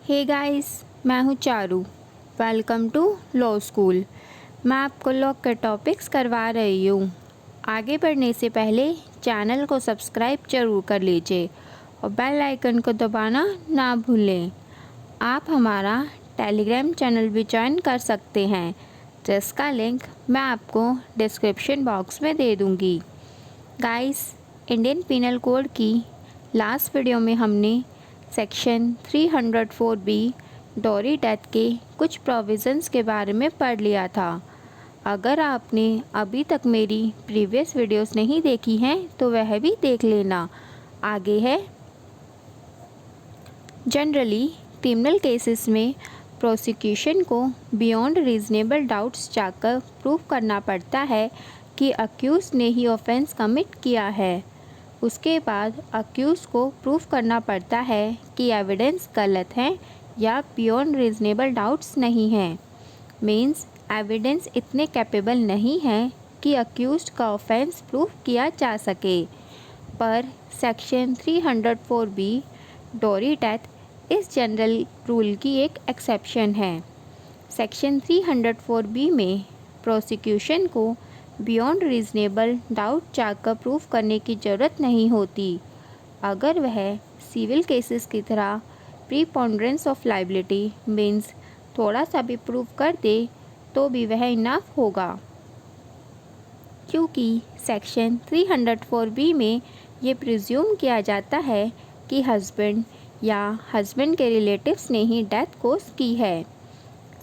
हे guys, मैं हूँ Charu. Welcome to law school. मैं आपको लॉ के टॉपिक्स करवा रही हूँ। आगे बढ़ने से पहले चैनल को सब्सक्राइब जरूर कर लीजिए और बेल आइकन को दबाना ना भूलें। आप हमारा टेलीग्राम चैनल भी ज्वाइन कर सकते हैं, जिसका लिंक मैं आपको डिस्क्रिप्शन बॉक्स में दे दूँगी। गाइस, इंडियन पिनल कोड की लास्ट वीडियो में हमने सेक्शन 304B डॉरी डेथ के कुछ प्रोविज़न्स के बारे में पढ़ लिया था। अगर आपने अभी तक मेरी प्रीवियस वीडियोस नहीं देखी हैं तो वह भी देख लेना। आगे है, जनरली क्रिमिनल केसेस में प्रोसिक्यूशन को बियॉन्ड रीजनेबल डाउट्स जाकर प्रूव करना पड़ता है कि अक्यूज ने ही ऑफेंस कमिट किया है। उसके बाद अक्यूज को प्रूव करना पड़ता है कि एविडेंस गलत है या बियॉन्ड रीजनेबल डाउट्स नहीं हैं। मीन्स एविडेंस इतने कैपेबल नहीं है कि अक्यूज का ऑफेंस प्रूव किया जा सके। पर सेक्शन 304B डॉरी डेथ इस जनरल रूल की एक एक्सेप्शन है। सेक्शन 304B में प्रोसिक्यूशन को बियॉन्ड रीजनेबल डाउट जाकर प्रूव करने की ज़रूरत नहीं होती। अगर वह सिविल केसेस की तरह प्रीपोंडरेंस ऑफ लाइबिलिटी मीन्स थोड़ा सा भी प्रूव कर दे तो भी वह इनफ होगा, क्योंकि सेक्शन 304B में ये प्रिज्यूम किया जाता है कि हस्बैंड या हस्बैंड के रिलेटिव्स ने ही डेथ कोज की है।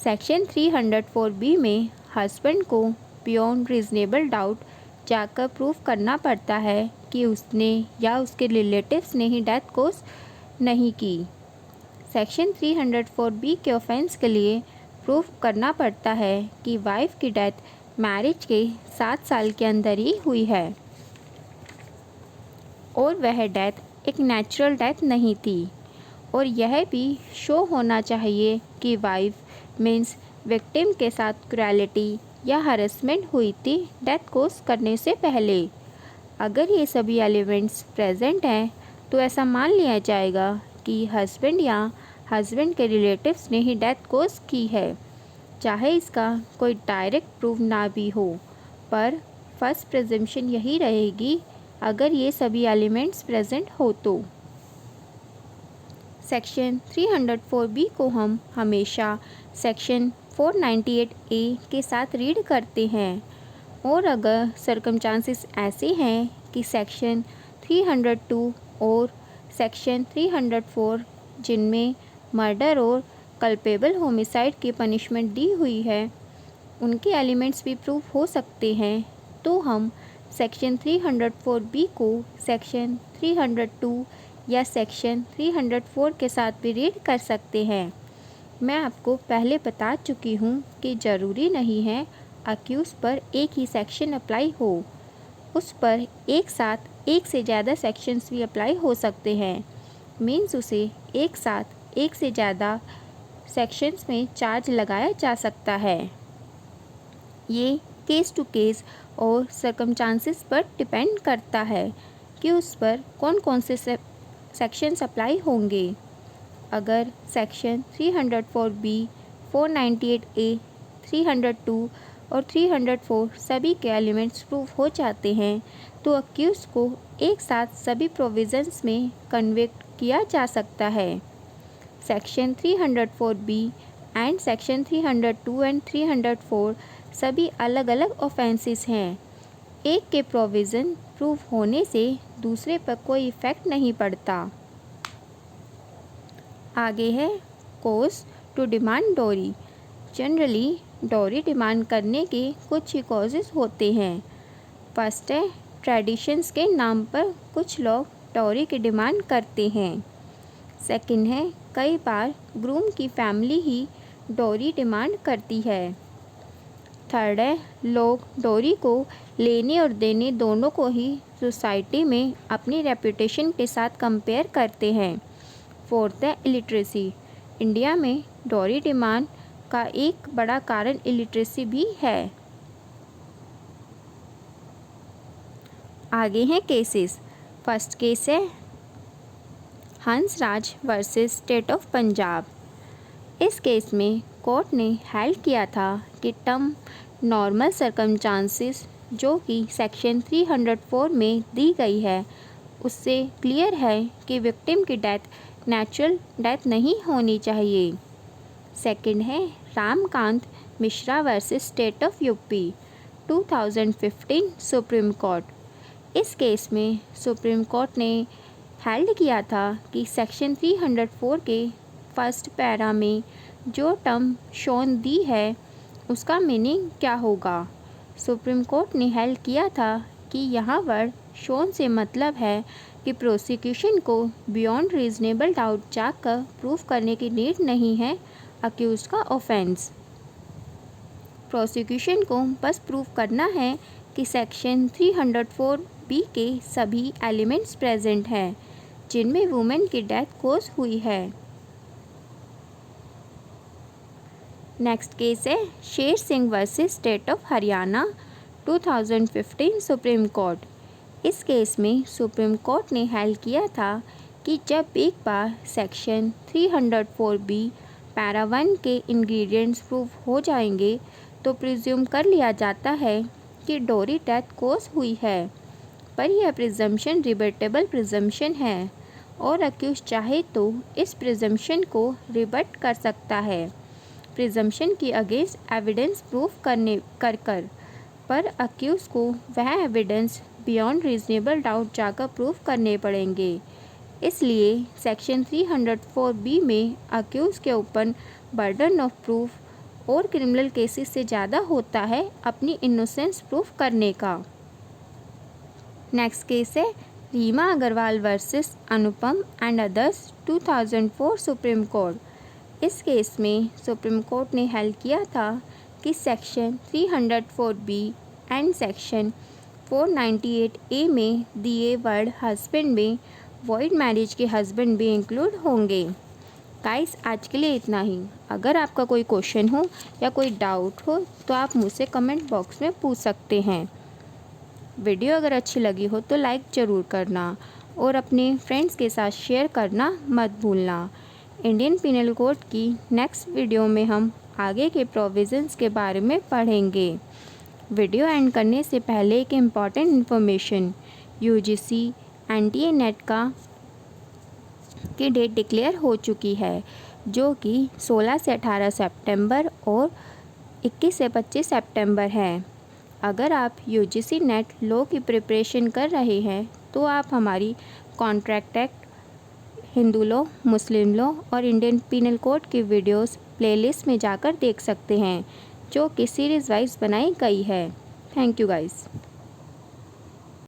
सेक्शन 304B में हस्बैंड को बियॉन्ड रीजनेबल डाउट जाकर प्रूव करना पड़ता है कि उसने या उसके रिलेटिव्स ने ही डेथ कोज नहीं की। सेक्शन 304B के ऑफेंस के लिए प्रूव करना पड़ता है कि वाइफ की डेथ मैरिज के 7 साल के अंदर ही हुई है और वह डेथ एक नेचुरल डेथ नहीं थी। और यह भी शो होना चाहिए कि वाइफ मीन्स विक्टिम के साथ क्रूएलिटी या हरेसमेंट हुई थी डेथ कोज करने से पहले। अगर ये सभी एलिमेंट्स प्रेजेंट हैं तो ऐसा मान लिया जाएगा कि हस्बैंड या हस्बैंड के रिलेटिव्स ने ही डेथ कोज की है, चाहे इसका कोई डायरेक्ट प्रूफ ना भी हो। पर फर्स्ट प्रिजम्पशन यही रहेगी अगर ये सभी एलिमेंट्स प्रेजेंट हो तो। सेक्शन 304B को हम हमेशा सेक्शन 498A के साथ रीड करते हैं, और अगर सर्कमस्टांसेस ऐसे हैं कि सेक्शन 302 और सेक्शन 304 जिनमें मर्डर और कल्पेबल होमिसाइड की पनिशमेंट दी हुई है उनके एलिमेंट्स भी प्रूव हो सकते हैं, तो हम सेक्शन 304B को सेक्शन 302 या सेक्शन 304 के साथ भी रीड कर सकते हैं। मैं आपको पहले बता चुकी हूँ कि ज़रूरी नहीं है अक्यूज़ पर एक ही सेक्शन अप्लाई हो, उस पर एक साथ एक से ज़्यादा सेक्शंस भी अप्लाई हो सकते हैं। मीन्स उसे एक साथ एक से ज़्यादा सेक्शंस में चार्ज लगाया जा सकता है। ये केस टू केस और सर्कमस्टांसेस पर डिपेंड करता है कि उस पर कौन कौन से सेक्शंस अप्लाई होंगे। अगर सेक्शन 304B, 498A, 302 और 304 सभी के एलिमेंट्स प्रूफ हो जाते हैं तो अक्यूज़ को एक साथ सभी प्रोविज़न्स में कन्विक्ट किया जा सकता है। Section 304B and section 302 and 304 सभी अलग अलग ऑफेंसेस हैं। एक के प्रोविज़न प्रूफ होने से दूसरे पर कोई इफ़ेक्ट नहीं पड़ता। आगे है cause to demand dowry. Generally dowry demand करने के कुछ ही कॉजेज़ होते हैं। फर्स्ट है, ट्रेडिशंस के नाम पर कुछ लोग डॉरी की डिमांड करते हैं। सेकंड है, कई बार ग्रूम की फैमिली ही डॉरी डिमांड करती है। थर्ड है, लोग डॉरी को लेने और देने दोनों को ही सोसाइटी में अपनी रेपुटेशन के साथ कंपेयर करते हैं। फोर्थ है, इलिटरेसी। इंडिया में डॉरी डिमांड का एक बड़ा कारण इलिटरेसी भी है। आगे हैं केसेस। फर्स्ट केस है Hansraj versus state of Punjab. इस केस में कोर्ट ने हेल्ड किया था कि टर्म नॉर्मल सर्कमस्टांसेस जो कि सेक्शन 304 में दी गई है उससे क्लियर है कि विक्टिम की डेथ नेचुरल डेथ नहीं होनी चाहिए। सेकंड है Ramkant Mishra versus state of UP 2015 supreme Court. इस केस में सुप्रीम कोर्ट ने हेल्ड किया था कि सेक्शन 304 के फर्स्ट पैरा में जो टर्म शोन दी है उसका मीनिंग क्या होगा। सुप्रीम कोर्ट ने हेल्ड किया था कि यहाँ वर्ड शोन से मतलब है कि प्रोसिक्यूशन को बियॉन्ड रीजनेबल डाउट जाकर प्रूफ करने की नीड नहीं है अक्यूज का ऑफेंस। प्रोसिक्यूशन को बस प्रूफ करना है कि सेक्शन 304B के सभी एलिमेंट्स प्रेजेंट हैं जिनमें वुमेन की डेथ कोज हुई है। नेक्स्ट केस है Sher Singh versus state of Haryana 2015 supreme Court. इस केस में सुप्रीम कोर्ट ने हेल्ड किया था कि जब एक बार सेक्शन 304B पैरा 1 के इंग्रेडिएंट्स प्रूफ हो जाएंगे तो प्रिज्यूम कर लिया जाता है कि डोरी डेथ कोज हुई है, पर यह प्रिजम्पशन रिबटेबल प्रिजम्पशन है और अक्यूज चाहे तो इस प्रिजम्पशन को रिबट कर सकता है प्रिजम्पशन की अगेंस्ट एविडेंस प्रूफ कर पर अक्यूज को वह एविडेंस बियॉन्ड रीजनेबल डाउट जाकर प्रूफ करने पड़ेंगे। इसलिए सेक्शन 304B में अक्यूज के ऊपर बर्डन ऑफ प्रूफ और क्रिमिनल केसेस से ज़्यादा होता है अपनी इनोसेंस प्रूफ करने का। नेक्स्ट केस है Reema Agarwal versus Anupam and others 2004 Supreme Court. इस केस में सुप्रीम कोर्ट ने हेल्ड किया था कि section 304B and section 498A में दिए वर्ड हस्बैंड में वॉइड मैरिज के हस्बैंड भी इंक्लूड होंगे। गाइस आज के लिए इतना ही। अगर आपका कोई क्वेश्चन हो या कोई डाउट हो तो आप मुझसे कमेंट बॉक्स में पूछ सकते हैं। वीडियो अगर अच्छी लगी हो तो लाइक ज़रूर करना और अपने फ्रेंड्स के साथ शेयर करना मत भूलना। इंडियन पिनल कोड की नेक्स्ट वीडियो में हम आगे के प्रोविज़न्स के बारे में पढ़ेंगे। वीडियो एंड करने से पहले एक important information, UGC NTA net की डेट डिक्लेयर हो चुकी है जो कि 16 से 18 सितंबर और 21 से 25 सितंबर है। अगर आप यूजीसी नेट लॉ की प्रिपरेशन कर रहे हैं तो आप हमारी कॉन्ट्रैक्ट एक्ट, हिंदू लॉ, मुस्लिम लॉ और इंडियन पिनल कोड की वीडियोस प्लेलिस्ट में जाकर देख सकते हैं जो कि सीरीज़ वाइज बनाई गई है। Thank you guys.